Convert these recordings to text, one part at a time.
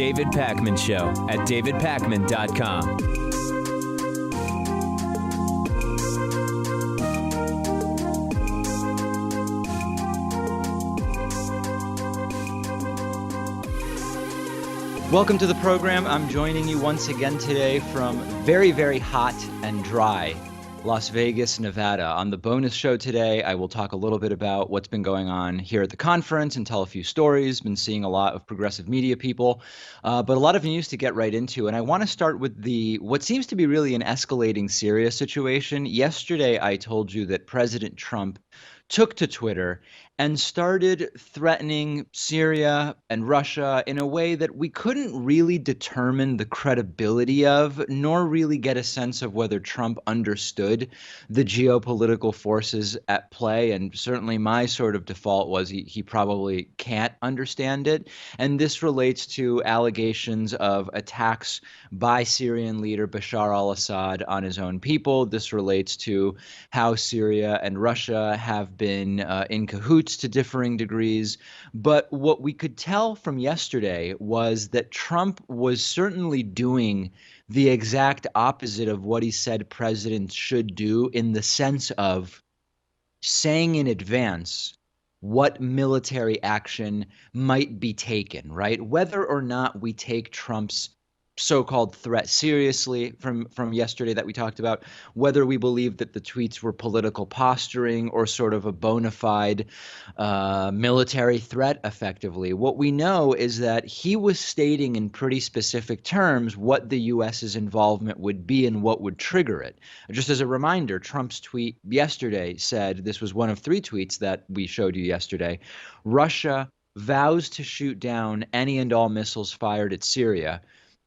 David Pakman Show at davidpakman.com. Welcome to the program. I'm joining you once again today from very, very hot and dry Las Vegas, Nevada. On the bonus show today, I will talk a little bit about what's been going on here at the conference and tell a few stories. Been seeing a lot of progressive media people, but a lot of news to get right into. And I want to start with what seems to be really an escalating Syria situation. Yesterday, I told you that President Trump took to Twitter and started threatening Syria and Russia in a way that we couldn't really determine the credibility of, nor really get a sense of whether Trump understood the geopolitical forces at play. And certainly my sort of default was he probably can't understand it. And this relates to allegations of attacks by Syrian leader Bashar al-Assad on his own people. This relates to how Syria and Russia have been in cahoots to differing degrees. But what we could tell from yesterday was that Trump was certainly doing the exact opposite of what he said presidents should do, in the sense of saying in advance what military action might be taken, right? Whether or not we take Trump's so-called threat seriously from yesterday that we talked about, whether we believe that the tweets were political posturing or sort of a bona fide military threat effectively. What we know is that he was stating in pretty specific terms what the U.S.'s involvement would be and what would trigger it. Just as a reminder, Trump's tweet yesterday said, this was one of three tweets that we showed you yesterday, Russia vows to shoot down any and all missiles fired at Syria.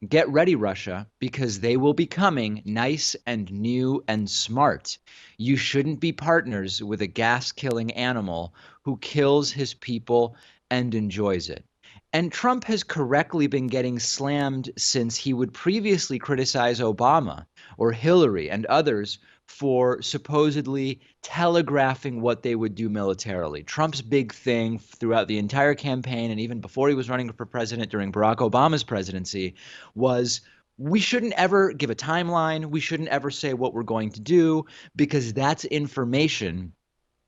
Get ready, Russia, because they will be coming nice and new and smart. You shouldn't be partners with a gas-killing animal who kills his people and enjoys it. And Trump has correctly been getting slammed since he would previously criticize Obama or Hillary and others for supposedly telegraphing what they would do militarily. Trump's big thing throughout the entire campaign, and even before he was running for president during Barack Obama's presidency, was we shouldn't ever give a timeline. We shouldn't ever say what we're going to do, because that's information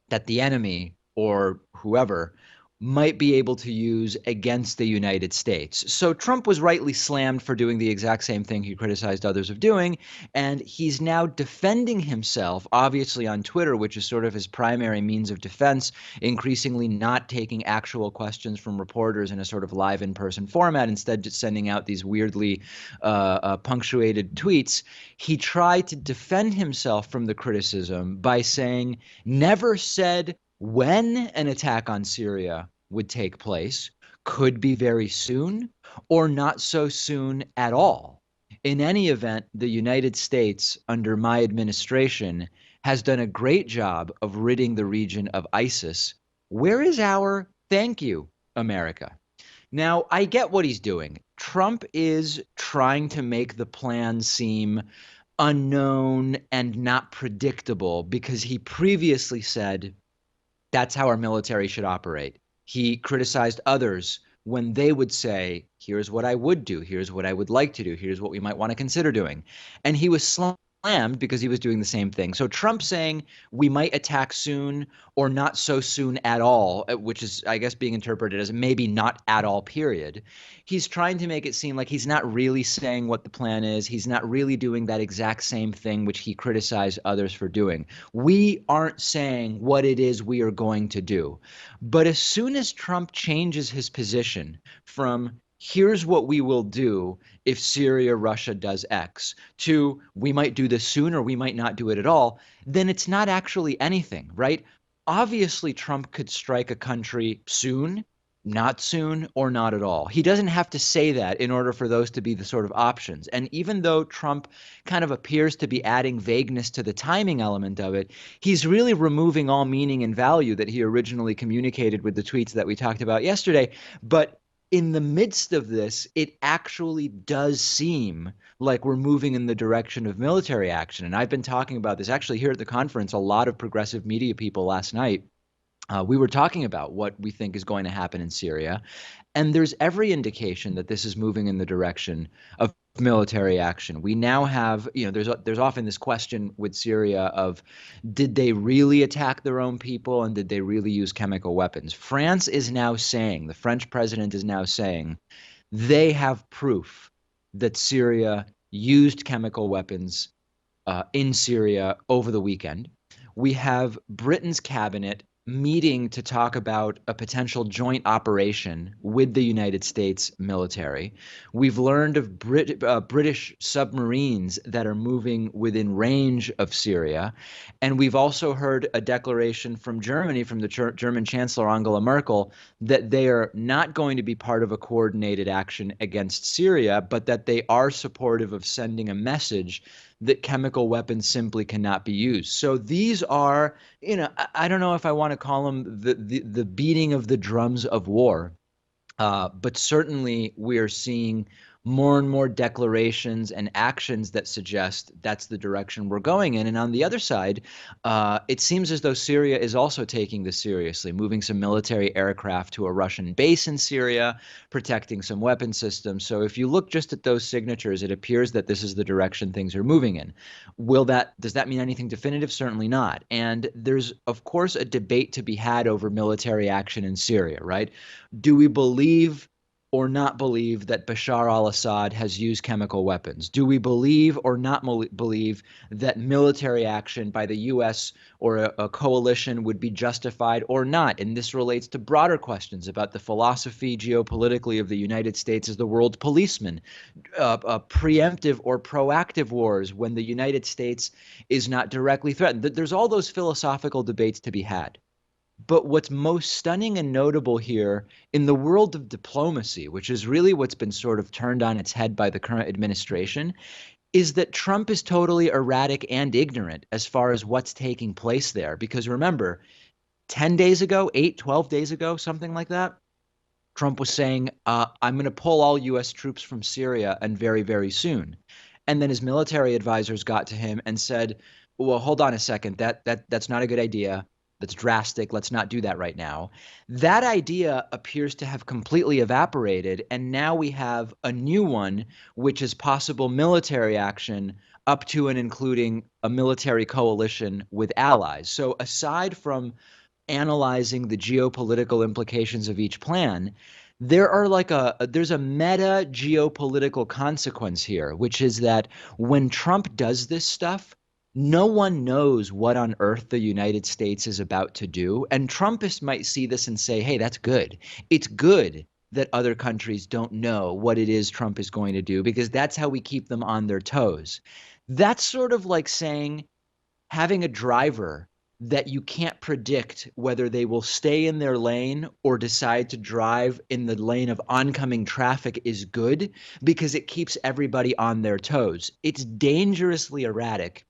that the enemy or whoever might be able to use against the United States. So Trump was rightly slammed for doing the exact same thing he criticized others of doing, and he's now defending himself, obviously on Twitter, which is sort of his primary means of defense, increasingly not taking actual questions from reporters in a sort of live in-person format, instead just sending out these weirdly punctuated tweets. He tried to defend himself from the criticism by saying, never said when an attack on Syria would take place, could be very soon or not so soon at all. In any event, the United States under my administration has done a great job of ridding the region of ISIS. Where is our thank you, America? Now, I get what he's doing. Trump is trying to make the plan seem unknown and not predictable, because he previously said that's how our military should operate. He criticized others when they would say, here's what I would do, here's what I would like to do, here's what we might want to consider doing. And he was slammed because he was doing the same thing. So Trump saying we might attack soon or not so soon at all, which is, I guess, being interpreted as maybe not at all, period. He's trying to make it seem like he's not really saying what the plan is. He's not really doing that exact same thing which he criticized others for doing. We aren't saying what it is we are going to do. But as soon as Trump changes his position from here's what we will do if Syria, Russia does X, to we might do this soon or we might not do it at all, then it's not actually anything, right? Obviously, Trump could strike a country soon, not soon, or not at all. He doesn't have to say that in order for those to be the sort of options. And even though Trump kind of appears to be adding vagueness to the timing element of it, he's really removing all meaning and value that he originally communicated with the tweets that we talked about yesterday. But in the midst of this, it actually does seem like we're moving in the direction of military action. And I've been talking about this actually here at the conference. A lot of progressive media people last night We were talking about what we think is going to happen in Syria, and there's every indication that this is moving in the direction of military action. We now have, there's often this question with Syria of, did they really attack their own people and did they really use chemical weapons? France is now saying, the French president is now saying, they have proof that Syria used chemical weapons in Syria over the weekend. We have Britain's cabinet meeting to talk about a potential joint operation with the United States military. We've learned of British submarines that are moving within range of Syria. And we've also heard a declaration from Germany, from the German Chancellor Angela Merkel, that they are not going to be part of a coordinated action against Syria, but that they are supportive of sending a message that chemical weapons simply cannot be used. So these are, I don't know if I want to call them the beating of the drums of war, but certainly we are seeing more and more declarations and actions that suggest that's the direction we're going in. And on the other side, it seems as though Syria is also taking this seriously, moving some military aircraft to a Russian base in Syria, protecting some weapon systems. So if you look just at those signatures, it appears that this is the direction things are moving in. Does that mean anything definitive? Certainly not. And there's, of course, a debate to be had over military action in Syria, right? Do we believe or not believe that Bashar al-Assad has used chemical weapons? Do we believe or not believe that military action by the U.S. or a coalition would be justified or not? And this relates to broader questions about the philosophy geopolitically of the United States as the world policeman, preemptive or proactive wars when the United States is not directly threatened. There's all those philosophical debates to be had. But what's most stunning and notable here in the world of diplomacy, which is really what's been sort of turned on its head by the current administration, is that Trump is totally erratic and ignorant as far as what's taking place there. Because remember, 10 days ago, 8, 12 days ago, something like that, Trump was saying, I'm going to pull all U.S. troops from Syria and very, very soon. And then his military advisors got to him and said, well, hold on a second. That's not a good idea. That's drastic. Let's not do that right now. That idea appears to have completely evaporated. And now we have a new one, which is possible military action up to and including a military coalition with allies. So aside from analyzing the geopolitical implications of each plan, there's a meta geopolitical consequence here, which is that when Trump does this stuff, no one knows what on earth the United States is about to do. And Trumpists might see this and say, hey, that's good. It's good that other countries don't know what it is Trump is going to do, because that's how we keep them on their toes. That's sort of like saying having a driver that you can't predict whether they will stay in their lane or decide to drive in the lane of oncoming traffic is good, because it keeps everybody on their toes. It's dangerously erratic.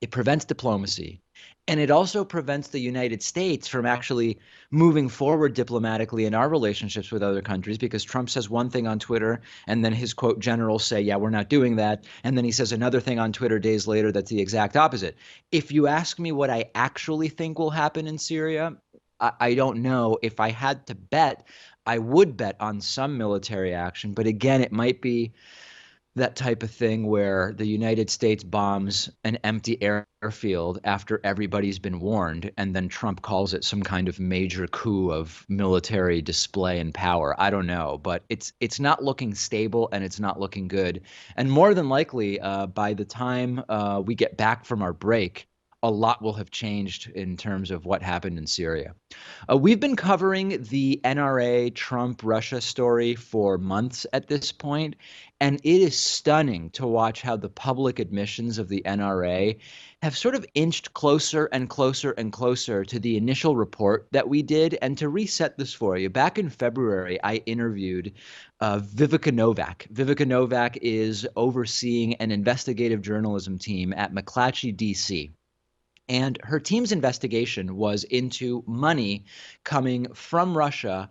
It prevents diplomacy, and it also prevents the United States from actually moving forward diplomatically in our relationships with other countries, because Trump says one thing on Twitter and then his quote generals say, yeah, we're not doing that. And then he says another thing on Twitter days later that's the exact opposite. If you ask me what I actually think will happen in Syria, I don't know. If I had to bet, I would bet on some military action. But again, it might be that type of thing where the United States bombs an empty airfield after everybody's been warned, and then Trump calls it some kind of major coup of military display and power. I don't know, but it's not looking stable and it's not looking good. And more than likely, by the time we get back from our break, a lot will have changed in terms of what happened in Syria. We've been covering the NRA Trump Russia story for months at this point, and it is stunning to watch how the public admissions of the NRA have sort of inched closer and closer and closer to the initial report that we did. And to reset this for you, back in February, I interviewed Vivica Novak. Vivica Novak is overseeing an investigative journalism team at McClatchy, D.C., and her team's investigation was into money coming from Russia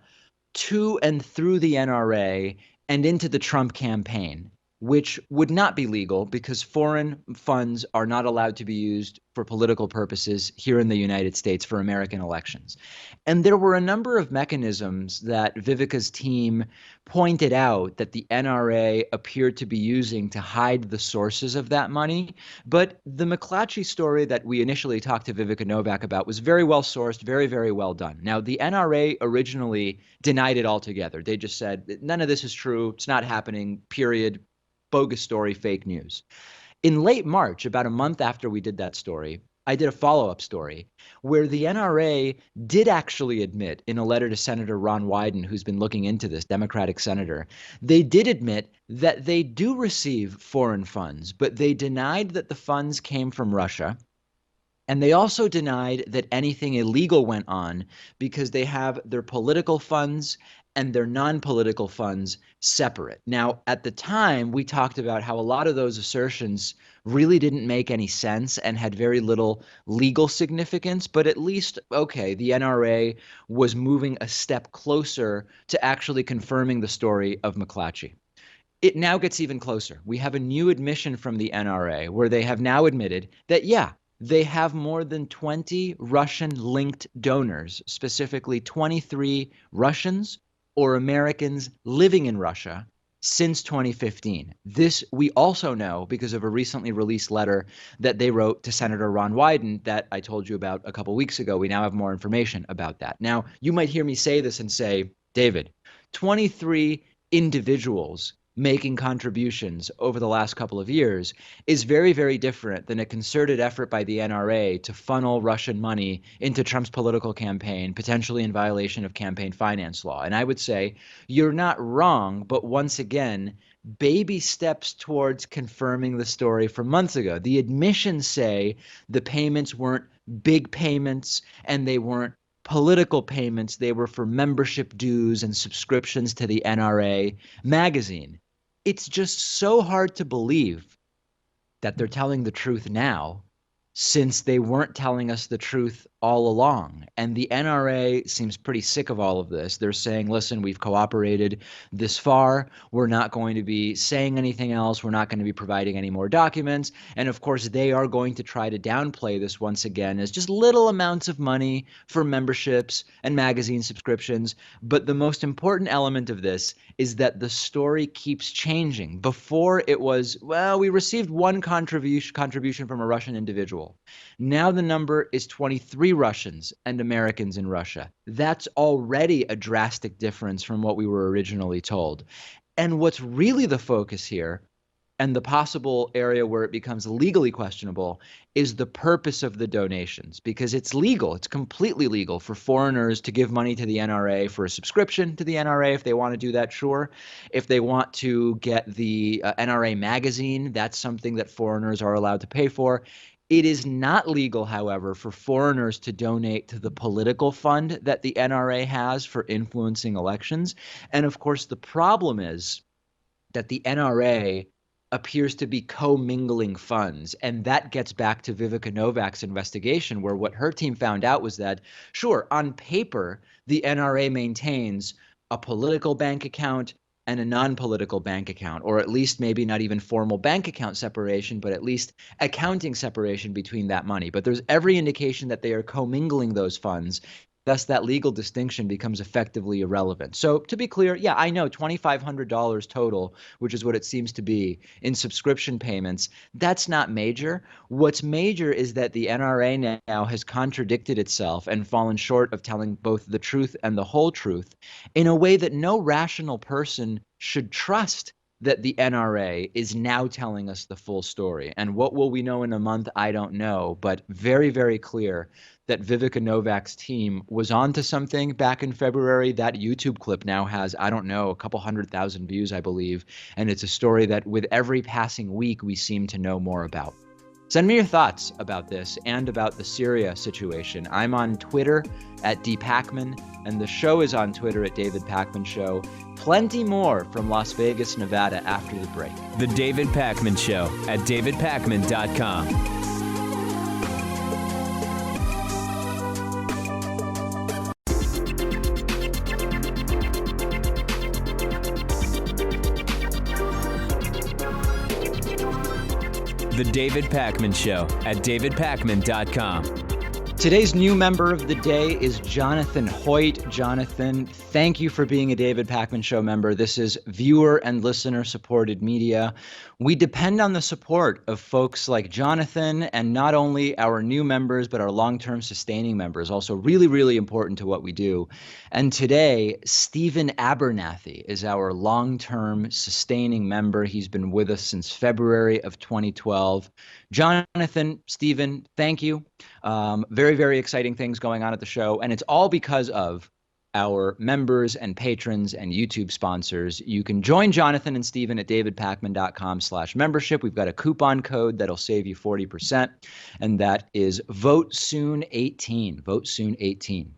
to and through the NRA and into the Trump campaign. which would not be legal because foreign funds are not allowed to be used for political purposes here in the United States for American elections. And there were a number of mechanisms that Vivica's team pointed out that the NRA appeared to be using to hide the sources of that money. But the McClatchy story that we initially talked to Vivica Novak about was very well sourced, very, very well done. Now, the NRA originally denied it altogether. They just said, none of this is true. It's not happening, period. Bogus story, fake news. In late March, about a month after we did that story, I did a follow-up story where the NRA did actually admit in a letter to Senator Ron Wyden, who's been looking into this, Democratic senator, they did admit that they do receive foreign funds, but they denied that the funds came from Russia. And they also denied that anything illegal went on because they have their political funds and their non-political funds separate. Now, at the time, we talked about how a lot of those assertions really didn't make any sense and had very little legal significance, but at least, okay, the NRA was moving a step closer to actually confirming the story of McClatchy. It now gets even closer. We have a new admission from the NRA where they have now admitted that, yeah, they have more than 20 Russian-linked donors, specifically 23 Russians or Americans living in Russia since 2015. This we also know because of a recently released letter that they wrote to Senator Ron Wyden that I told you about a couple weeks ago. We now have more information about that. Now, you might hear me say this and say, David, 23 individuals making contributions over the last couple of years is very, very different than a concerted effort by the NRA to funnel Russian money into Trump's political campaign, potentially in violation of campaign finance law. And I would say you're not wrong, but once again, baby steps towards confirming the story from months ago. The admissions say the payments weren't big payments and they weren't political payments. They were for membership dues and subscriptions to the NRA magazine. It's just so hard to believe that they're telling the truth now, since they weren't telling us the truth all along. And the NRA seems pretty sick of all of this. They're saying, listen, we've cooperated this far. We're not going to be saying anything else. We're not going to be providing any more documents. And of course, they are going to try to downplay this once again as just little amounts of money for memberships and magazine subscriptions. But the most important element of this is that the story keeps changing. Before it was, well, we received one contribution from a Russian individual. Now the number is 23 Russians and Americans in Russia. That's already a drastic difference from what we were originally told. And what's really the focus here, and the possible area where it becomes legally questionable, is the purpose of the donations. Because it's legal, it's completely legal for foreigners to give money to the NRA for a subscription to the NRA if they want to do that, sure. If they want to get the NRA magazine, that's something that foreigners are allowed to pay for. It is not legal, however, for foreigners to donate to the political fund that the NRA has for influencing elections. And of course, the problem is that the NRA appears to be commingling funds. And that gets back to Vivica Novak's investigation, where what her team found out was that, sure, on paper, the NRA maintains a political bank account and a non-political bank account, or at least maybe not even formal bank account separation, but at least accounting separation between that money. But there's every indication that they are commingling those funds. Thus, that legal distinction becomes effectively irrelevant. So to be clear, yeah, I know $2,500 total, which is what it seems to be in subscription payments. That's not major. What's major is that the NRA now has contradicted itself and fallen short of telling both the truth and the whole truth in a way that no rational person should trust that the NRA is now telling us the full story. And what will we know in a month? I don't know, but very, very clear that Vivica Novak's team was onto something back in February. That YouTube clip now has, I don't know, a couple 100,000 views, I believe. And it's a story that with every passing week, we seem to know more about. Send me your thoughts about this and about the Syria situation. I'm on Twitter at dpakman, and the show is on Twitter at David Pakman Show. Plenty more from Las Vegas, Nevada after the break. The David Pakman Show at davidpakman.com. The David Pakman Show at davidpakman.com. Today's new member of the day is Jonathan Hoyt. Jonathan, thank you for being a David Pakman Show member. This is viewer and listener supported media. We depend on the support of folks like Jonathan, and not only our new members, but our long-term sustaining members, also really, really important to what we do. And today, Stephen Abernathy is our long-term sustaining member. He's been with us since February of 2012. Jonathan, Stephen, thank you. Very, very exciting things going on at the show, and it's all because of our members and patrons and YouTube sponsors. You can join Jonathan and Stephen at davidpakman.com/membership. We've got a coupon code that'll save you 40%, and that is VoteSoon18. VoteSoon18.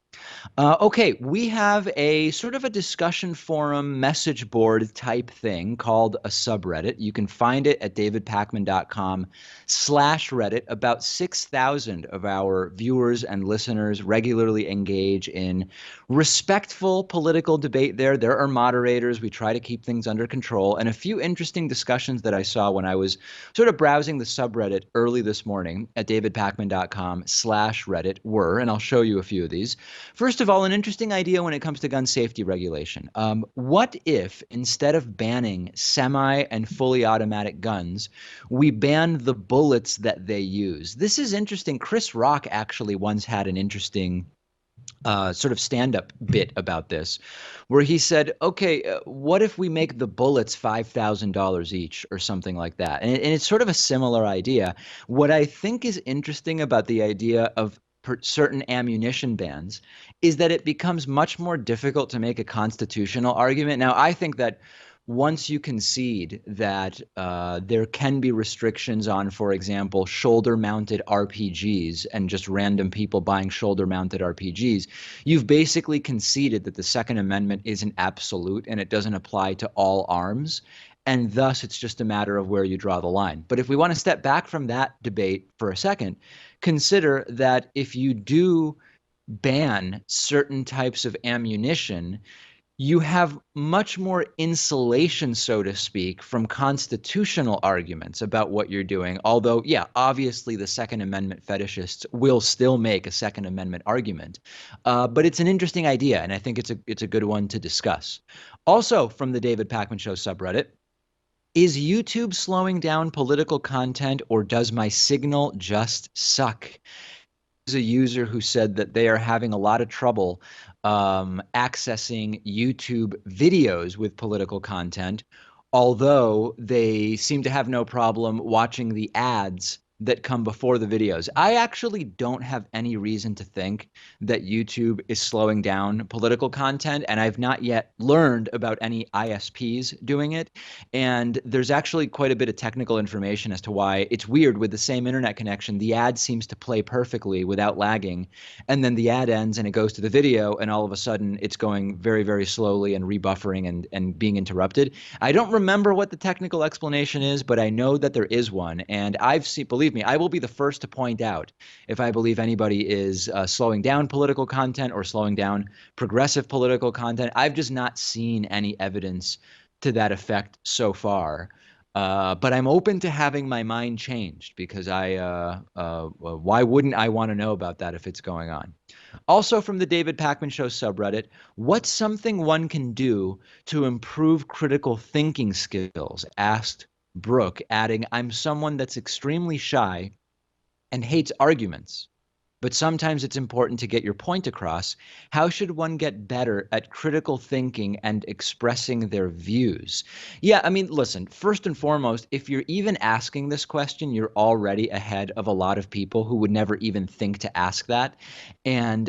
Okay, we have a sort of a discussion forum message board type thing called a subreddit. You can find it at davidpakman.com/Reddit. About 6,000 of our viewers and listeners regularly engage in respectful political debate there. There are moderators. We try to keep things under control. And a few interesting discussions that I saw when I was sort of browsing the subreddit early this morning at davidpakman.com/Reddit were, and I'll show you a few of these. First of all, an interesting idea when it comes to gun safety regulation. What if, instead of banning semi and fully automatic guns, we ban the bullets that they use? This is interesting. Chris Rock actually once had an interesting sort of stand-up bit about this, where he said, okay, what if we make the bullets $5,000 each or something like that? And it's sort of a similar idea. What I think is interesting about the idea of certain ammunition bans is that it becomes much more difficult to make a constitutional argument. Now, I think that once you concede that there can be restrictions on, for example, shoulder-mounted RPGs and just random people buying shoulder-mounted RPGs, you've basically conceded that the Second Amendment isn't absolute and it doesn't apply to all arms. And thus, it's just a matter of where you draw the line. But if we want to step back from that debate for a second, consider that if you do ban certain types of ammunition, you have much more insulation, so to speak, from constitutional arguments about what you're doing. Although, yeah, obviously the Second Amendment fetishists will still make a Second Amendment argument. But it's an interesting idea, and I think it's a good one to discuss. Also, from the David Pakman Show subreddit, is YouTube slowing down political content, or does my signal just suck? There's a user who said that they are having a lot of trouble accessing YouTube videos with political content, although they seem to have no problem watching the ads that come before the videos. I actually don't have any reason to think that YouTube is slowing down political content, and I've not yet learned about any ISPs doing it. And there's actually quite a bit of technical information as to why it's weird. With the same internet connection, the ad seems to play perfectly without lagging, and then the ad ends and it goes to the video, and all of a sudden it's going very, very slowly and rebuffering and being interrupted. I don't remember what the technical explanation is, but I know that there is one, and I've seen, believe me, I will be the first to point out if I believe anybody is slowing down political content or slowing down progressive political content. I've just not seen any evidence to that effect so far. But I'm open to having my mind changed, because why wouldn't I want to know about that if it's going on? Also, from the David Pakman Show subreddit, what's something one can do to improve critical thinking skills? Asked Brooke, adding, I'm someone that's extremely shy and hates arguments, but sometimes it's important to get your point across. How should one get better at critical thinking and expressing their views? Yeah, I mean, listen, first and foremost, if you're even asking this question, you're already ahead of a lot of people who would never even think to ask that. And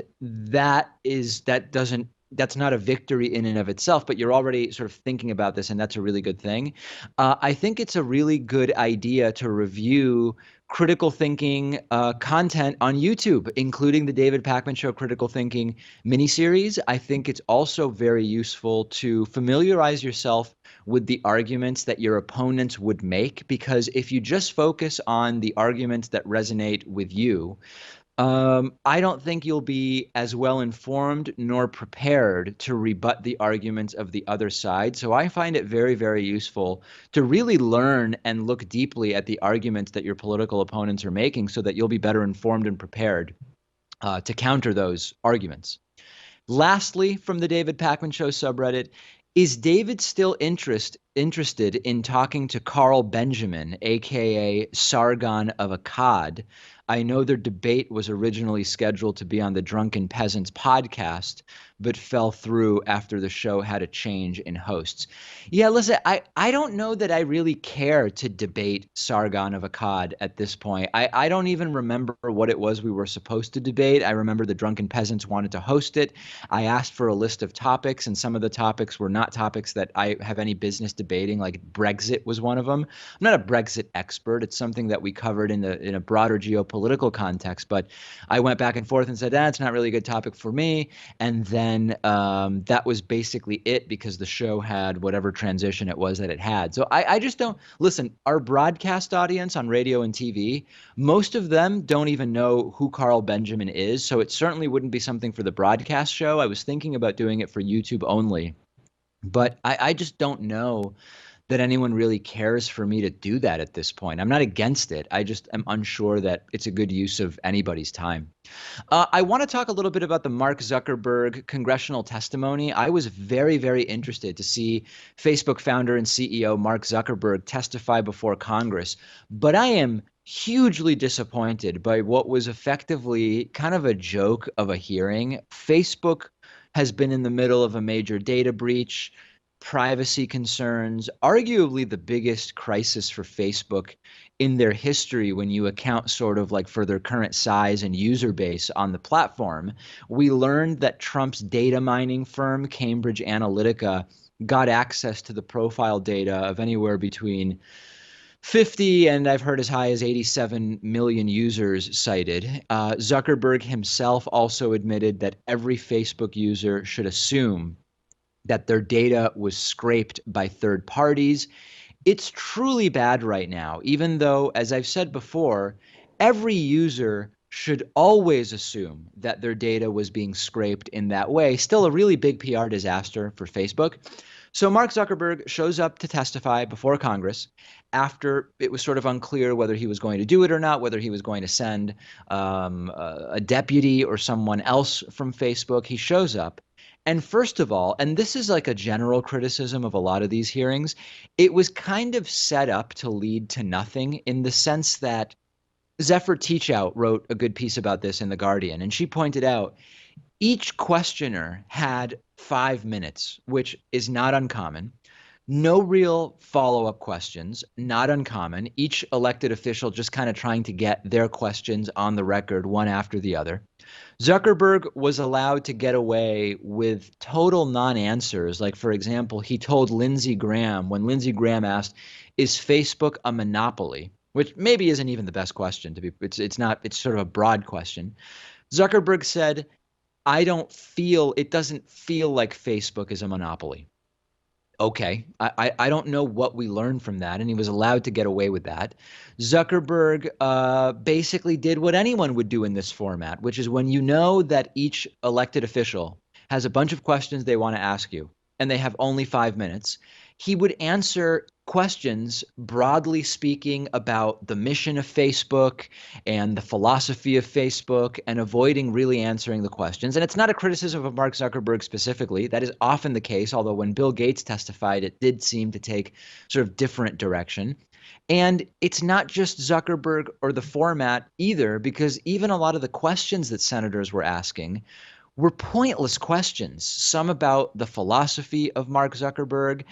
that's not a victory in and of itself, but you're already sort of thinking about this, and that's a really good thing. I think it's a really good idea to review critical thinking content on YouTube, including the David Pakman Show Critical Thinking miniseries. I think it's also very useful to familiarize yourself with the arguments that your opponents would make, because if you just focus on the arguments that resonate with you, I don't think you'll be as well informed nor prepared to rebut the arguments of the other side. So I find it very, very useful to really learn and look deeply at the arguments that your political opponents are making so that you'll be better informed and prepared to counter those arguments. Lastly, from the David Pakman Show subreddit, is David still interested in talking to Carl Benjamin, aka Sargon of Akkad? I know their debate was originally scheduled to be on the Drunken Peasants podcast, but fell through after the show had a change in hosts. Yeah, listen, I don't know that I really care to debate Sargon of Akkad at this point. I don't even remember what it was we were supposed to debate. I remember the Drunken Peasants wanted to host it. I asked for a list of topics, and some of the topics were not topics that I have any business debating, like Brexit was one of them. I'm not a Brexit expert. It's something that we covered in a broader geopolitical context, but I went back and forth and said, it's not really a good topic for me. And then that was basically it because the show had whatever transition it was that it had. So I just don't listen. Our broadcast audience on radio and TV, most of them don't even know who Carl Benjamin is. So it certainly wouldn't be something for the broadcast show. I was thinking about doing it for YouTube only, but I just don't know that anyone really cares for me to do that at this point. I'm not against it. I just am unsure that it's a good use of anybody's time. I want to talk a little bit about the Mark Zuckerberg congressional testimony. I was very, very interested to see Facebook founder and CEO Mark Zuckerberg testify before Congress, but I am hugely disappointed by what was effectively kind of a joke of a hearing. Facebook has been in the middle of a major data breach, privacy concerns, arguably the biggest crisis for Facebook in their history when you account sort of like for their current size and user base on the platform. We learned that Trump's data mining firm, Cambridge Analytica, got access to the profile data of anywhere between 50 and I've heard as high as 87 million users cited. Zuckerberg himself also admitted that every Facebook user should assume that their data was scraped by third parties. It's truly bad right now, even though, as I've said before, every user should always assume that their data was being scraped in that way. Still a really big PR disaster for Facebook. So Mark Zuckerberg shows up to testify before Congress after it was sort of unclear whether he was going to do it or not, whether he was going to send a deputy or someone else from Facebook. He shows up. And first of all, and this is like a general criticism of a lot of these hearings, it was kind of set up to lead to nothing in the sense that Zephyr Teachout wrote a good piece about this in The Guardian, and she pointed out each questioner had 5 minutes, which is not uncommon. No real follow-up questions, not uncommon. Each elected official just kind of trying to get their questions on the record one after the other. Zuckerberg was allowed to get away with total non-answers. Like, for example, he told Lindsey Graham, when Lindsey Graham asked, is Facebook a monopoly? Which maybe isn't even the best question to be, it's not, it's sort of a broad question. Zuckerberg said, it doesn't feel like Facebook is a monopoly. Okay, I don't know what we learned from that, and he was allowed to get away with that. Zuckerberg basically did what anyone would do in this format, which is when you know that each elected official has a bunch of questions they want to ask you, and they have only 5 minutes, he would answer questions, broadly speaking, about the mission of Facebook and the philosophy of Facebook, and avoiding really answering the questions. And it's not a criticism of Mark Zuckerberg specifically. That is often the case, although when Bill Gates testified, it did seem to take sort of different direction. And it's not just Zuckerberg or the format either, because even a lot of the questions that senators were asking were pointless questions, some about the philosophy of Mark Zuckerberg.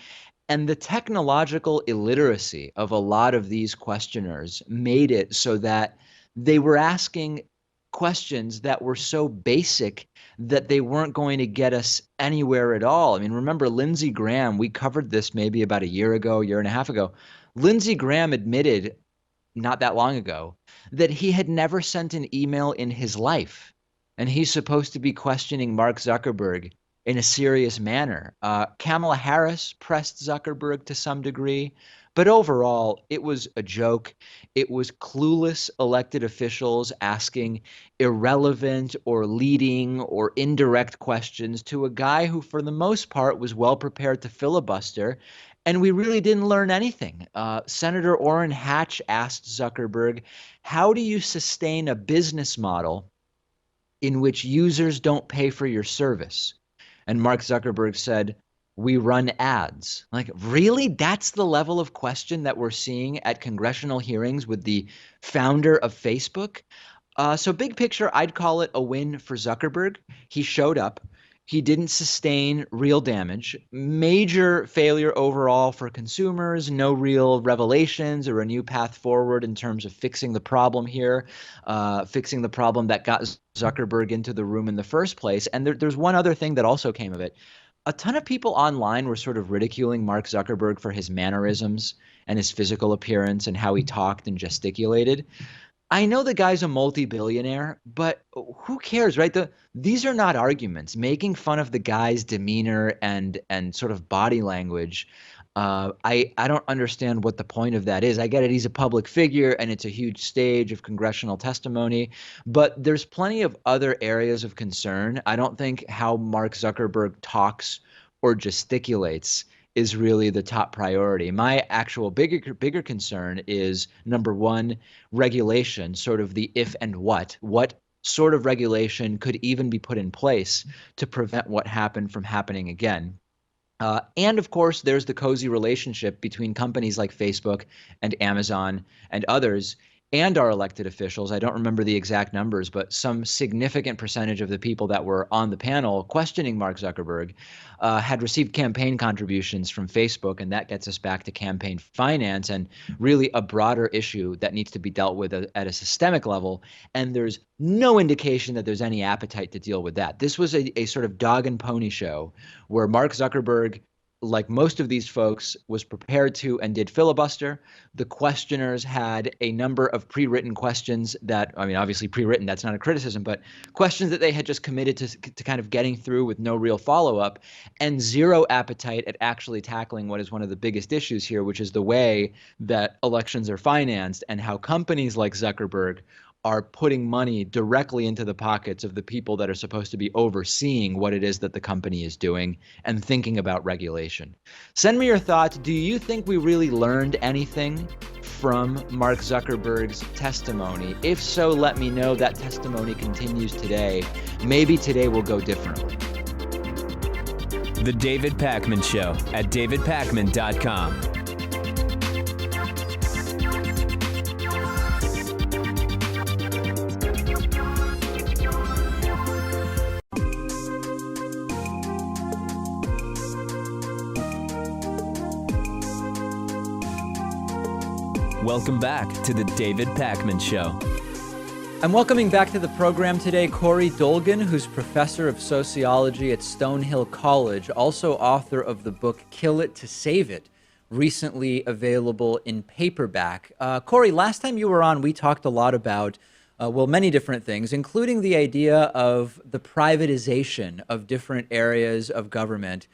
And the technological illiteracy of a lot of these questioners made it so that they were asking questions that were so basic that they weren't going to get us anywhere at all. I mean, remember Lindsey Graham, we covered this maybe about a year ago, year and a half ago. Lindsey Graham admitted not that long ago that he had never sent an email in his life. And he's supposed to be questioning Mark Zuckerberg in a serious manner. Kamala Harris pressed Zuckerberg to some degree, But overall, it was a joke. It was clueless elected officials asking irrelevant or leading or indirect questions to a guy who, for the most part, was well prepared to filibuster. And we really didn't learn anything. Senator Orrin Hatch asked Zuckerberg, how do you sustain a business model in which users don't pay for your service? And Mark Zuckerberg said, we run ads. Like, really? That's the level of question that we're seeing at congressional hearings with the founder of Facebook? So big picture, I'd call it a win for Zuckerberg. He showed up. He didn't sustain real damage. Major failure overall for consumers. No real revelations or a new path forward in terms of fixing the problem here, fixing the problem that got Zuckerberg into the room in the first place. And there's one other thing that also came of it. A ton of people online were sort of ridiculing Mark Zuckerberg for his mannerisms and his physical appearance and how he talked and gesticulated. I know the guy's a multi-billionaire, but who cares, right? These are not arguments. Making fun of the guy's demeanor and sort of body language, I don't understand what the point of that is. I get it. He's a public figure and it's a huge stage of congressional testimony, but there's plenty of other areas of concern. I don't think how Mark Zuckerberg talks or gesticulates is really the top priority. My actual bigger concern is, number one, regulation, sort of the if and what. What sort of regulation could even be put in place to prevent what happened from happening again? And of course, there's the cozy relationship between companies like Facebook and Amazon and others and our elected officials. I don't remember the exact numbers, but some significant percentage of the people that were on the panel questioning Mark Zuckerberg had received campaign contributions from Facebook. And that gets us back to campaign finance and really a broader issue that needs to be dealt with at a systemic level. And there's no indication that there's any appetite to deal with that. This was a sort of dog and pony show where Mark Zuckerberg, like most of these folks, was prepared to and did filibuster. The questioners had a number of pre-written questions that, I mean, obviously pre-written, that's not a criticism, but questions that they had just committed to kind of getting through with no real follow-up, and zero appetite at actually tackling what is one of the biggest issues here, which is the way that elections are financed and how companies like Zuckerberg are putting money directly into the pockets of the people that are supposed to be overseeing what it is that the company is doing and thinking about regulation. Send me your thoughts. Do you think we really learned anything from Mark Zuckerberg's testimony? If so, let me know. That testimony continues today. Maybe today will go differently. The David Pakman Show at davidpakman.com. Welcome back to the David Pakman Show. I'm welcoming back to the program today Corey Dolgan, who's professor of sociology at Stonehill College, also author of the book Kill It to Save It, recently available in paperback. Corey, last time you were on, we talked a lot about, many different things, including the idea of the privatization of different areas of government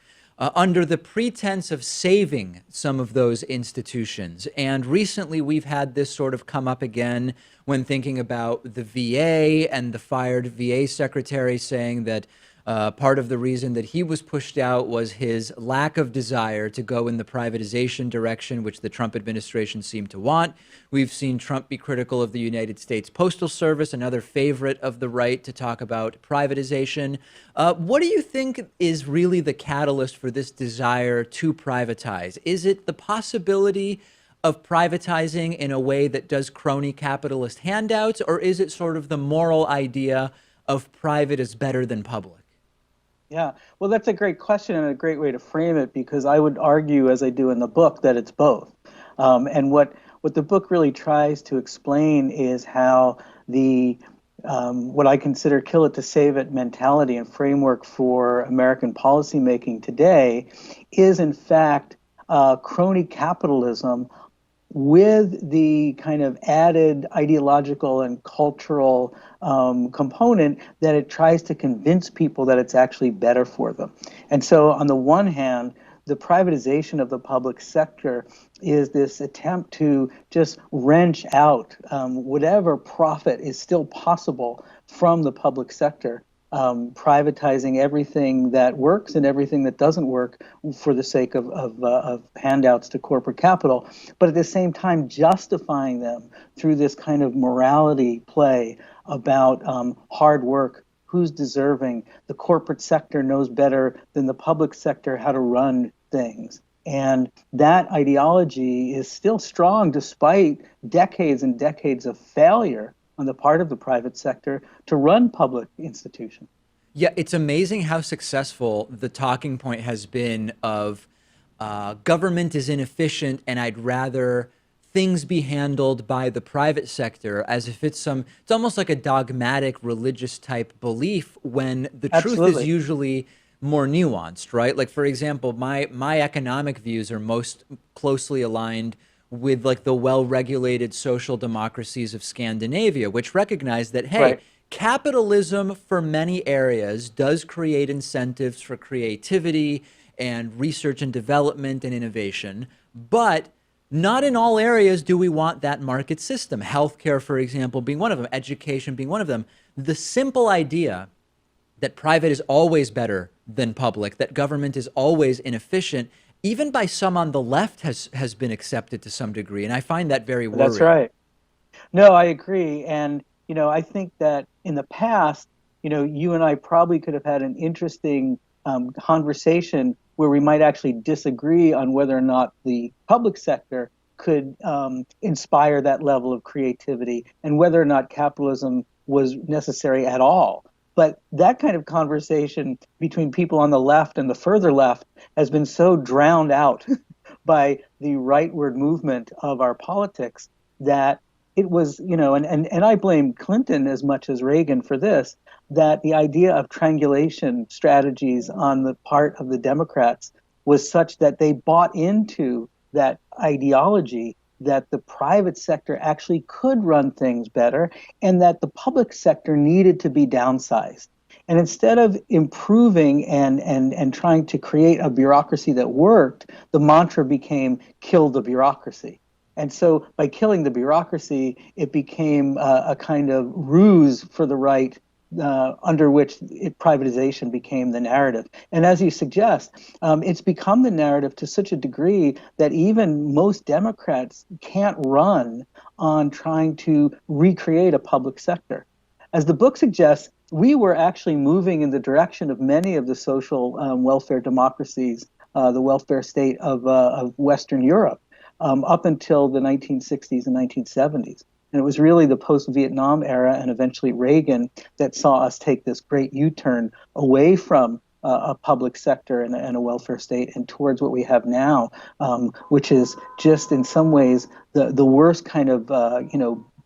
under the pretense of saving some of those institutions. And recently we've had this sort of come up again when thinking about the VA and the fired VA secretary saying that part of the reason that he was pushed out was his lack of desire to go in the privatization direction, which the Trump administration seemed to want. We've seen Trump be critical of the United States Postal Service, another favorite of the right to talk about privatization. What do you think is really the catalyst for this desire to privatize? Is it the possibility of privatizing in a way that does crony capitalist handouts, or is it sort of the moral idea of private is better than public? Yeah, well, that's a great question and a great way to frame it, because I would argue, as I do in the book, that it's both. And what the book really tries to explain is how the what I consider kill it to save it mentality and framework for American policymaking today is, in fact, crony capitalism with the kind of added ideological and cultural component that it tries to convince people that it's actually better for them. And so on the one hand, the privatization of the public sector is this attempt to just wrench out whatever profit is still possible from the public sector, privatizing everything that works and everything that doesn't work for the sake of handouts to corporate capital, but at the same time justifying them through this kind of morality play about hard work. Who's deserving? The corporate sector knows better than the public sector how to run things. And that ideology is still strong despite decades and decades of failure on the part of the private sector to run public institutions. Yeah, it's amazing how successful the talking point has been of government is inefficient and I'd rather things be handled by the private sector, as if it's almost like a dogmatic religious type belief, when the truth is usually more nuanced, right? Like, for example, my economic views are most closely aligned with like the well-regulated social democracies of Scandinavia, which recognize that, hey, capitalism for many areas does create incentives for creativity and research and development and innovation, but not in all areas do we want that market system. Healthcare, for example, being one of them, education being one of them. The simple idea that private is always better than public, that government is always inefficient, even by some on the left has been accepted to some degree. And I find that very worrying. That's right. No, I agree. And, I think that in the past, you and I probably could have had an interesting conversation where we might actually disagree on whether or not the public sector could inspire that level of creativity and whether or not capitalism was necessary at all. But that kind of conversation between people on the left and the further left has been so drowned out by the rightward movement of our politics that it was, and I blame Clinton as much as Reagan for this, that the idea of triangulation strategies on the part of the Democrats was such that they bought into that ideology that the private sector actually could run things better and that the public sector needed to be downsized. And instead of improving and trying to create a bureaucracy that worked, the mantra became kill the bureaucracy. And so by killing the bureaucracy, it became a kind of ruse for the right, under which privatization became the narrative. And as you suggest, it's become the narrative to such a degree that even most Democrats can't run on trying to recreate a public sector. As the book suggests, we were actually moving in the direction of many of the social welfare democracies, the welfare state of Western Europe, up until the 1960s and 1970s. And it was really the post-Vietnam era and eventually Reagan that saw us take this great U-turn away from a public sector and a welfare state and towards what we have now, which is just in some ways the worst kind of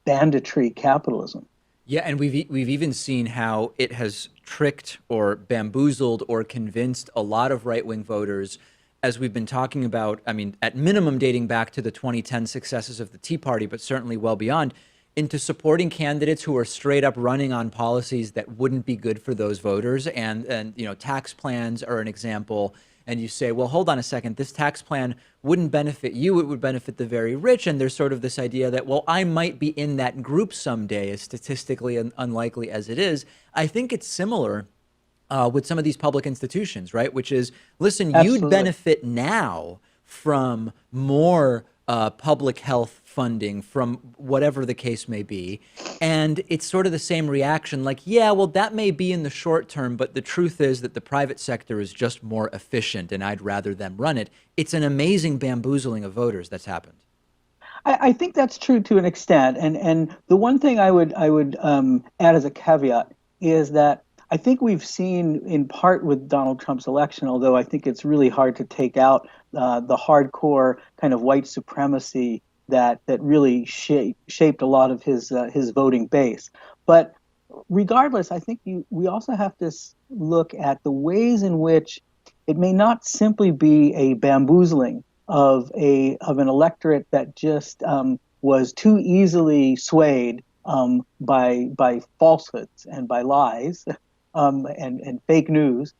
banditry capitalism. Yeah, and we've even seen how it has tricked or bamboozled or convinced a lot of right-wing voters, as we've been talking about, I mean, at minimum dating back to the 2010 successes of the Tea Party, but certainly well beyond, into supporting candidates who are straight up running on policies that wouldn't be good for those voters. And tax plans are an example. And you say, well, hold on a second, this tax plan wouldn't benefit you, it would benefit the very rich. And there's sort of this idea that, well, I might be in that group someday, as statistically unlikely as it is. I think it's similar with some of these public institutions, right? Which is, listen, Absolutely. You'd benefit now from more public health funding, from whatever the case may be. And it's sort of the same reaction, like, yeah, well, that may be in the short term, but the truth is that the private sector is just more efficient and I'd rather them run it. It's an amazing bamboozling of voters that's happened. I think that's true to an extent. And the one thing I would add as a caveat is that I think we've seen in part with Donald Trump's election, although I think it's really hard to take out the hardcore kind of white supremacy that really shaped a lot of his voting base. But regardless, I think we also have to look at the ways in which it may not simply be a bamboozling of an electorate that just was too easily swayed by falsehoods and by lies and fake news,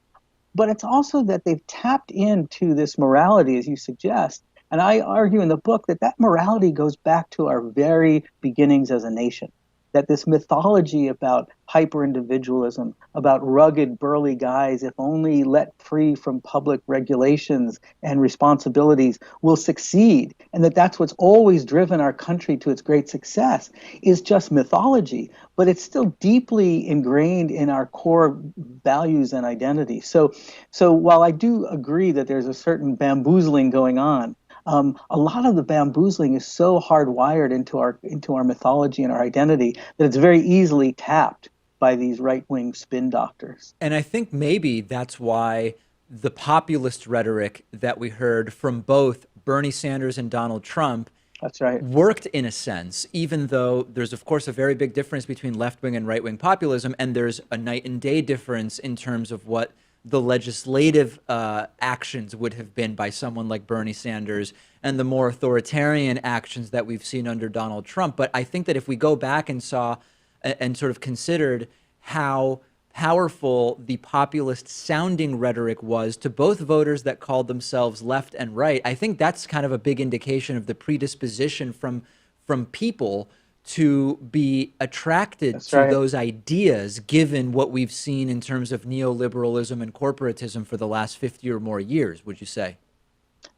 but it's also that they've tapped into this morality, as you suggest. And I argue in the book that that morality goes back to our very beginnings as a nation. That this mythology about hyper-individualism, about rugged, burly guys, if only let free from public regulations and responsibilities, will succeed, and that that's what's always driven our country to its great success, is just mythology. But it's still deeply ingrained in our core values and identity. So while I do agree that there's a certain bamboozling going on, a lot of the bamboozling is so hardwired into our mythology and our identity that it's very easily tapped by these right-wing spin doctors. And I think maybe that's why the populist rhetoric that we heard from both Bernie Sanders and Donald Trump That's right. worked in a sense, even though there's, of course, a very big difference between left-wing and right-wing populism, and there's a night and day difference in terms of what the legislative actions would have been by someone like Bernie Sanders and the more authoritarian actions that we've seen under Donald Trump. But I think that if we go back and saw and sort of considered how powerful the populist sounding rhetoric was to both voters that called themselves left and right, I think that's kind of a big indication of the predisposition from people to be attracted That's to right. those ideas, given what we've seen in terms of neoliberalism and corporatism for the last 50 or more years, would you say?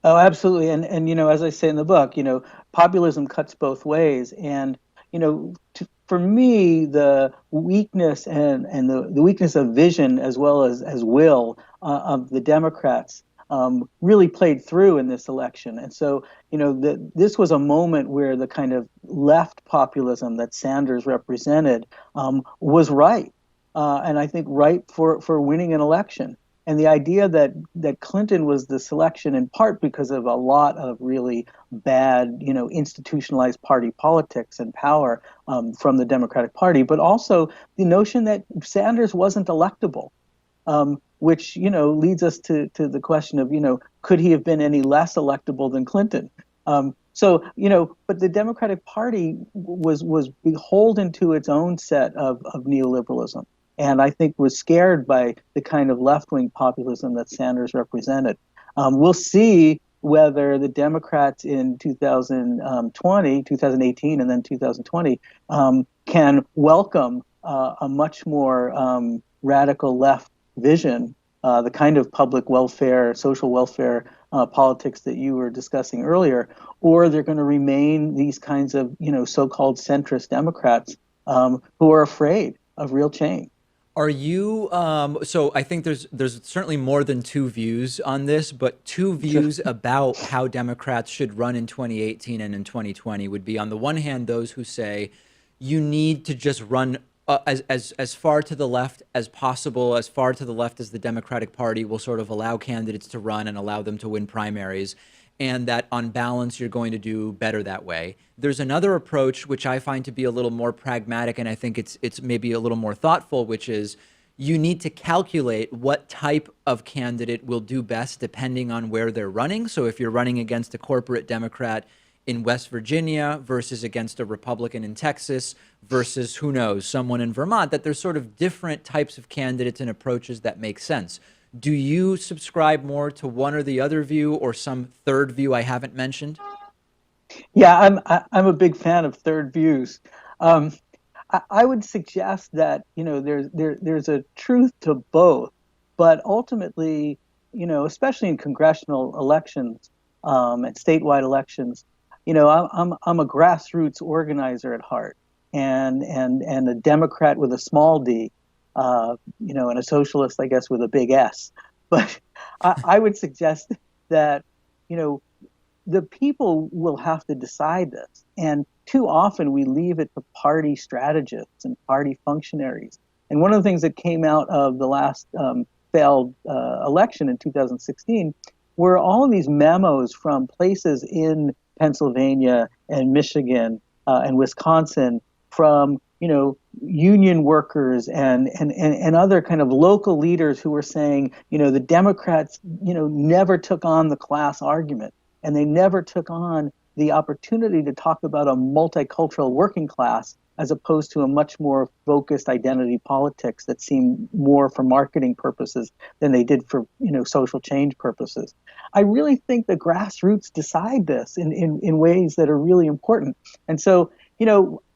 Oh, absolutely. And as I say in the book, populism cuts both ways. And for me, the weakness and the weakness of vision as well as will of the Democrats really played through in this election. And so, this was a moment where the kind of left populism that Sanders represented was ripe, and I think ripe for winning an election. And the idea that Clinton was the selection in part because of a lot of really bad, institutionalized party politics and power from the Democratic Party, but also the notion that Sanders wasn't electable, which, leads us to the question of, could he have been any less electable than Clinton? But the Democratic Party was beholden to its own set of neoliberalism. And I think was scared by the kind of left-wing populism that Sanders represented. We'll see whether the Democrats in 2018, and then 2020 can welcome a much more radical left vision, the kind of public welfare, social welfare politics that you were discussing earlier, or they're going to remain these kinds of so-called centrist Democrats who are afraid of real change. Are you, so I think there's certainly more than two views on this, but two views about how Democrats should run in 2018 and in 2020 would be, on the one hand, those who say you need to just run as far to the left as possible, as far to the left as the Democratic Party will sort of allow candidates to run and allow them to win primaries, and that on balance, you're going to do better that way. There's another approach, which I find to be a little more pragmatic, and I think it's maybe a little more thoughtful, which is you need to calculate what type of candidate will do best depending on where they're running. So if you're running against a corporate Democrat in West Virginia versus against a Republican in Texas versus, who knows, someone in Vermont, that there's sort of different types of candidates and approaches that make sense. Do you subscribe more to one or the other view, or some third view I haven't mentioned? Yeah, I'm a big fan of third views. I would suggest that there's a truth to both, but ultimately, especially in congressional elections and statewide elections, I'm a grassroots organizer at heart, and a Democrat with a small d. And a socialist, I guess, with a big S. But I would suggest that, the people will have to decide this. And too often we leave it to party strategists and party functionaries. And one of the things that came out of the last failed election in 2016 were all of these memos from places in Pennsylvania and Michigan and Wisconsin, from union workers and other kind of local leaders who were saying, the Democrats, never took on the class argument, and they never took on the opportunity to talk about a multicultural working class as opposed to a much more focused identity politics that seemed more for marketing purposes than they did for, social change purposes. I really think the grassroots decide this in ways that are really important. And so,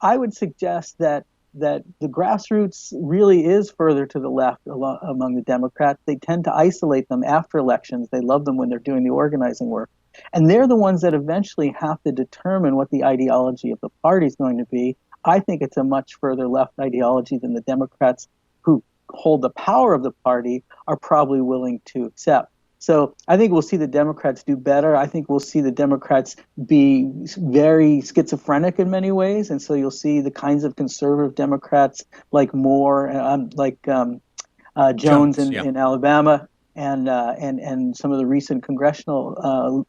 I would suggest that the grassroots really is further to the left among the Democrats. They tend to isolate them after elections. They love them when they're doing the organizing work. And they're the ones that eventually have to determine what the ideology of the party is going to be. I think it's a much further left ideology than the Democrats who hold the power of the party are probably willing to accept. So I think we'll see the Democrats do better. I think we'll see the Democrats be very schizophrenic in many ways. And so you'll see the kinds of conservative Democrats like Moore, Jones in Alabama, and some of the recent congressional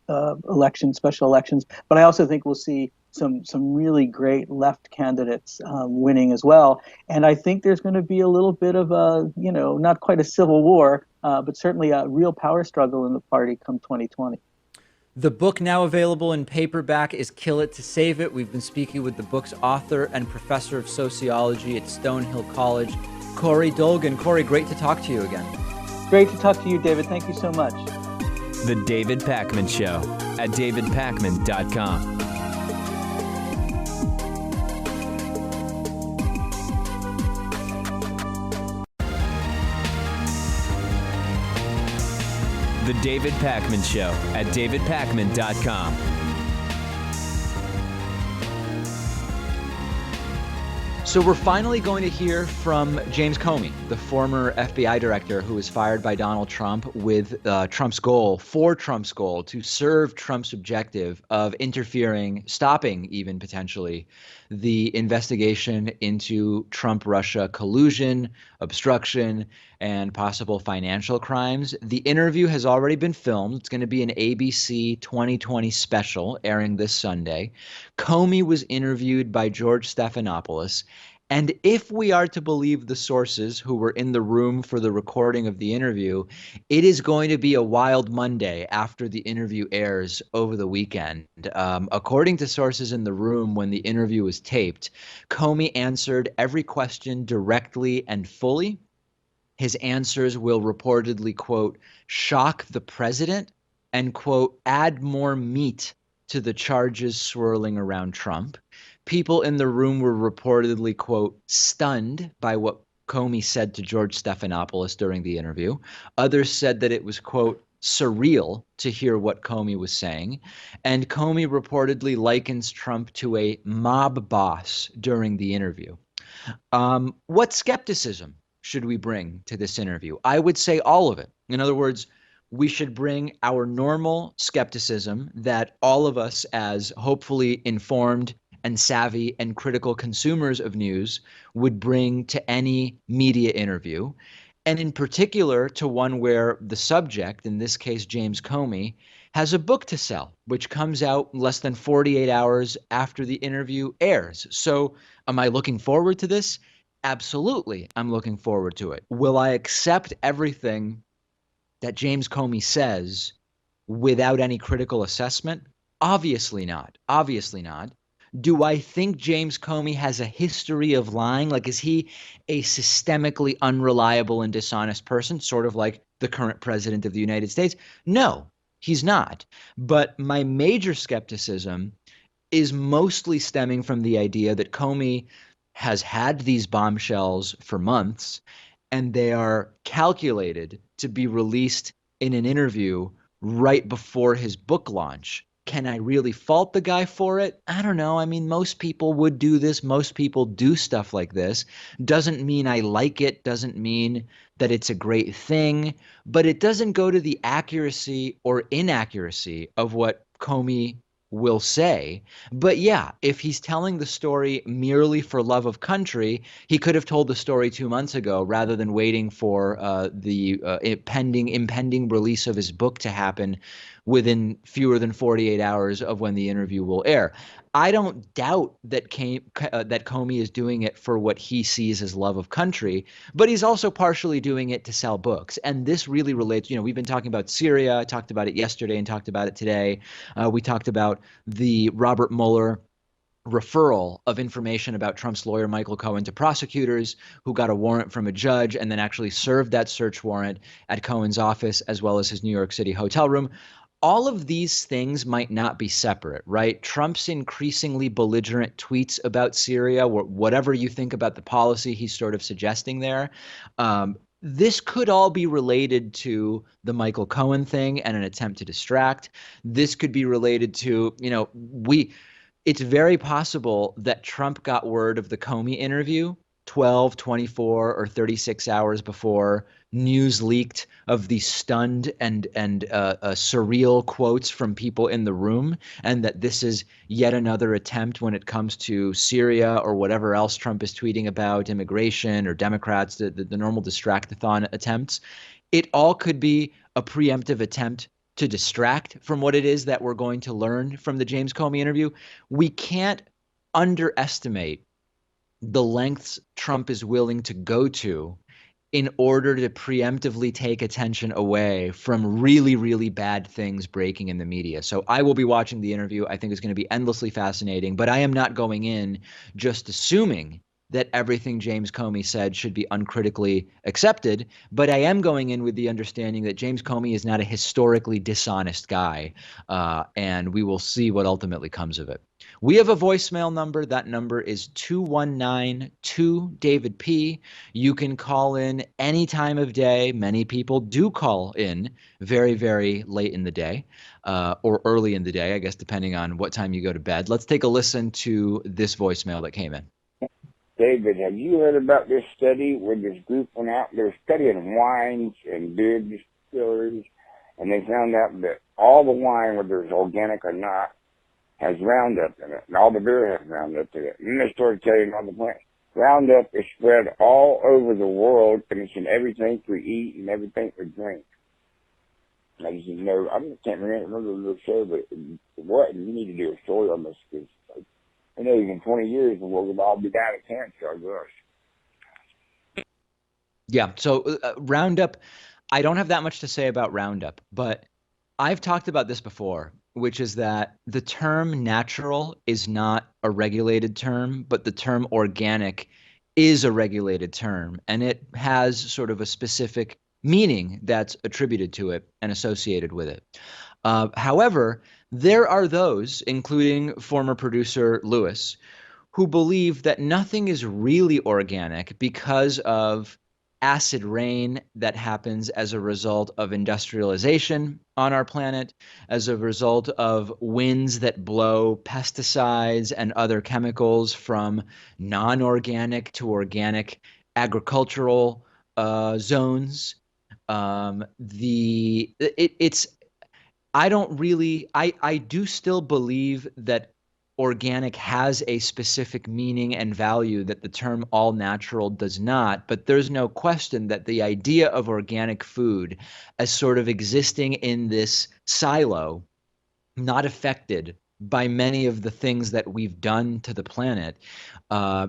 special elections. But I also think we'll see some really great left candidates winning as well. And I think there's going to be a little bit of a, not quite a civil war, but certainly a real power struggle in the party come 2020. The book now available in paperback is Kill It to Save It. We've been speaking with the book's author and professor of sociology at Stonehill College, Corey Dolgan. Corey, great to talk to you again. Great to talk to you, David. Thank you so much. The David Pakman Show at davidpakman.com. The David Pakman Show at davidpakman.com. So we're finally going to hear from James Comey, the former FBI director who was fired by Donald Trump with Trump's goal to serve Trump's objective of stopping even potentially the investigation into Trump-Russia collusion, obstruction, and possible financial crimes. The interview has already been filmed. It's going to be an ABC 2020 special airing this Sunday. Comey was interviewed by George Stephanopoulos. And if we are to believe the sources who were in the room for the recording of the interview, it is going to be a wild Monday after the interview airs over the weekend. According to sources in the room when the interview was taped, Comey answered every question directly and fully. His answers will reportedly, quote, shock the president and, quote, add more meat to the charges swirling around Trump. People in the room were reportedly, quote, stunned by what Comey said to George Stephanopoulos during the interview. Others said that it was, quote, surreal to hear what Comey was saying. And Comey reportedly likens Trump to a mob boss during the interview. What skepticism should we bring to this interview? I would say all of it. In other words, we should bring our normal skepticism that all of us, as hopefully informed and savvy and critical consumers of news, would bring to any media interview, and in particular to one where the subject, in this case James Comey, has a book to sell, which comes out less than 48 hours after the interview airs. So am I looking forward to this? Absolutely, I'm looking forward to it. Will I accept everything that James Comey says without any critical assessment? Obviously not. Obviously not. Do I think James Comey has a history of lying? Like, is he a systemically unreliable and dishonest person, sort of like the current president of the United States? No, he's not. But my major skepticism is mostly stemming from the idea that Comey has had these bombshells for months, and they are calculated to be released in an interview right before his book launch. Can I really fault the guy for it? I don't know. I mean, most people would do this. Most people do stuff like this. Doesn't mean I like it. Doesn't mean that it's a great thing. But it doesn't go to the accuracy or inaccuracy of what Comey will say. But yeah, if he's telling the story merely for love of country, he could have told the story 2 months ago rather than waiting for the impending release of his book to happen within fewer than 48 hours of when the interview will air. I don't doubt that Comey is doing it for what he sees as love of country, but he's also partially doing it to sell books. And this really relates, we've been talking about Syria, I talked about it yesterday and talked about it today. We talked about the Robert Mueller referral of information about Trump's lawyer, Michael Cohen, to prosecutors who got a warrant from a judge and then actually served that search warrant at Cohen's office as well as his New York City hotel room. All of these things might not be separate, right? Trump's increasingly belligerent tweets about Syria, whatever you think about the policy he's sort of suggesting there, this could all be related to the Michael Cohen thing and an attempt to distract. This could be related to, it's very possible that Trump got word of the Comey interview 12, 24, or 36 hours before news leaked of these stunned and surreal quotes from people in the room, and that this is yet another attempt when it comes to Syria or whatever else Trump is tweeting about, immigration or Democrats, the normal distract-a-thon attempts. It all could be a preemptive attempt to distract from what it is that we're going to learn from the James Comey interview. We can't underestimate the lengths Trump is willing to go to in order to preemptively take attention away from really, really bad things breaking in the media. So I will be watching the interview. I think it's going to be endlessly fascinating, but I am not going in just assuming that everything James Comey said should be uncritically accepted, but I am going in with the understanding that James Comey is not a historically dishonest guy, and we will see what ultimately comes of it. We have a voicemail number. That number is 219-2-DAVID-P. You can call in any time of day. Many people do call in very, very late in the day, or early in the day, I guess, depending on what time you go to bed. Let's take a listen to this voicemail that came in. David, have you heard about this study where this group went out? They were studying wines and beer distilleries, and they found out that all the wine, whether it's organic or not, has Roundup in it, and all the beer has Roundup in it. And then they started telling all the plants. Roundup is spread all over the world, and it's in everything we eat and everything we drink. And I just didn't know, I can't remember the show, but what? You need to do a story on this, because I know in 20 years we'll all be down at cancer, I guess. Yeah, so Roundup, I don't have that much to say about Roundup, but I've talked about this before, which is that the term natural is not a regulated term, but the term organic is a regulated term, and it has sort of a specific meaning that's attributed to it and associated with it. However, there are those, including former producer Lewis, who believe that nothing is really organic because of acid rain that happens as a result of industrialization on our planet, as a result of winds that blow pesticides and other chemicals from non-organic to organic agricultural zones. I do still believe that organic has a specific meaning and value that the term all natural does not, but there's no question that the idea of organic food as sort of existing in this silo, not affected by many of the things that we've done to the planet,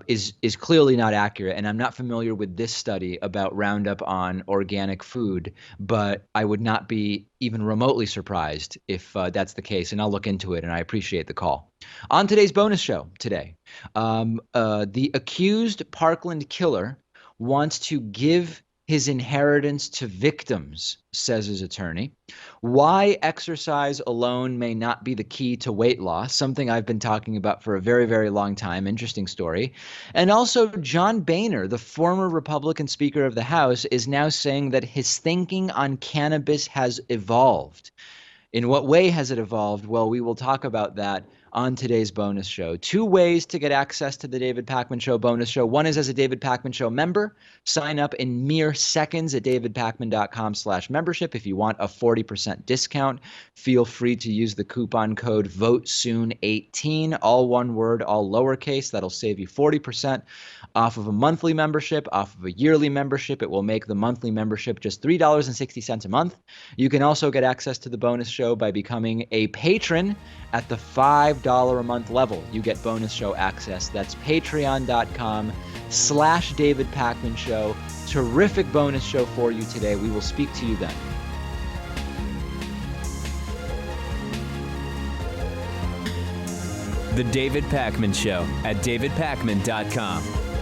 is clearly not accurate. And I'm not familiar with this study about Roundup on organic food, but I would not be even remotely surprised if that's the case. And I'll look into it, and I appreciate the call. On today's bonus show today, the accused Parkland killer wants to give his inheritance to victims, says his attorney. Why exercise alone may not be the key to weight loss, something I've been talking about for a very, very long time. Interesting story. And also, John Boehner, the former Republican Speaker of the House, is now saying that his thinking on cannabis has evolved. In what way has it evolved? Well, we will talk about that on today's bonus show. 2 ways to get access to the David Pakman Show bonus show. One is as a David Pakman Show member. Sign up in mere seconds at davidpakman.com/membership. If you want a 40% discount, feel free to use the coupon code VOTESOON18, all one word, all lowercase. That'll save you 40% off of a monthly membership, off of a yearly membership. It will make the monthly membership just $3.60 a month. You can also get access to the bonus show by becoming a patron at the $5 a month level. You get bonus show access. That's patreon.com/David Pakman Show. Terrific bonus show for you today. We will speak to you then. The David Pakman Show at davidpakman.com.